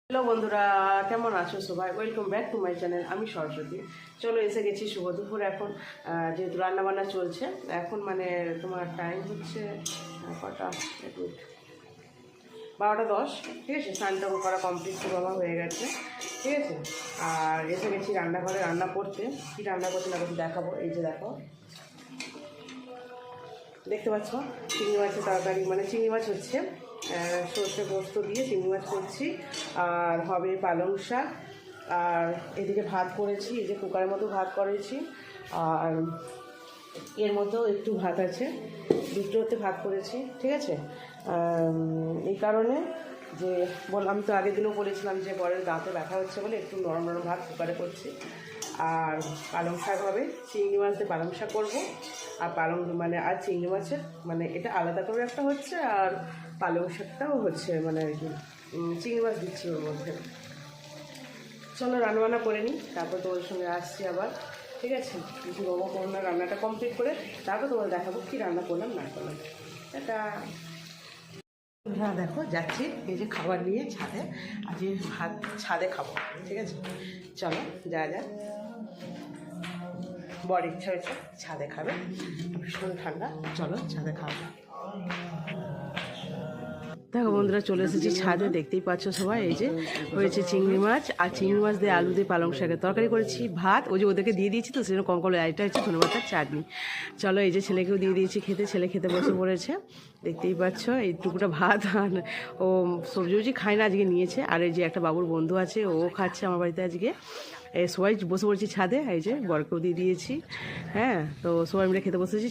Hello বন্ধুরা, কেমন আছো সবাই? Welcome back to my channel. আমি সরস্বতী। চলো এসে গেছি শুভ দুপুর। এখন যেহেতু রান্নাবান্না চলছে, এখন মানে তোমার টাইম হচ্ছে কটা, 12:10। ঠিক আছে, স্নানটা করা কমপ্লিট তো বাবা হয়ে গেছে। ঠিক আছে, আর এসে গেছি রান্নাঘরে রান্না করতে। কী রান্না করতে না করতে দেখাবো। এই যে দেখো, দেখতে পাচ্ছ চিংড়ি মাছের তরকারি, মানে চিংড়ি মাছ হচ্ছে সর্ষে পোস্ত দিয়ে চিংড়ি মাছ করছি। আর হবে পালং শাক। আর এদিকে ভাত করেছি, এই যে কুকারের মতো ভাত করেছি। আর এর মধ্যেও একটু ভাত আছে, দুটোতে ভাত করেছি। ঠিক আছে, এই কারণে যে বললাম তো, আগের দিনও বলেছিলাম যে বরের দাঁতে ব্যথা হচ্ছে বলে একটু নরম নরম ভাত কুকারে করছি। আর পালং শাক হবে, চিংড়ি মাছ দিয়ে পালং শাক করবো। আর আর চিংড়ি মাছের মানে এটা আলাদা করে একটা হচ্ছে, আর পালং শাকটাও হচ্ছে মানে আর কি চিংড়ি মাছ দিচ্ছি ওর মধ্যে। চলো রান্নাবান্না করে নিই, তারপর তোমাদের সঙ্গে আসছি আবার। ঠিক আছে, কিছু মোমো করো না, রান্নাটা কমপ্লিট করে তারপর তোমাদের দেখাবো কী রান্না করলাম না করলাম। এটা হ্যাঁ দেখো, যাচ্ছি এই যে খাবার নিয়ে ছাদে। আজ ভাত ছাদে খাবো। ঠিক আছে, চলো যা যা। বড় ইচ্ছা হয়েছে ছাদে খাবে, ভীষণ ঠান্ডা। চলো ছাদে খাবো। দেখো বন্ধুরা, চলে এসেছি ছাদে, দেখতেই পাচ্ছ সবাই। এই যে হয়েছে চিংড়ি মাছ, আর চিংড়ি মাছ দিয়ে আলু দিয়ে পালং শাকের তরকারি করেছি। ভাত ওই যে ওদেরকে দিয়ে দিয়েছি, তো সেজন্য কম করে। এটা হচ্ছে ধনেপাতার চাটনি। চলো এই যে ছেলেকেও দিয়ে দিয়েছি খেতে, ছেলে খেতে বসে পড়েছে। দেখতেই পাচ্ছ এইটুকুটা ভাত। আর ও সবজি খায় না, আজকে নিয়েছে। আর এই যে একটা বাবুর বন্ধু আছে, ও খাচ্ছে আমার বাড়িতে আজকে। সবাই বসে পড়েছি ছাদে, এই যে বরকেও দিয়ে দিয়েছি। হ্যাঁ, তো সবাই মিলে খেতে বসেছি।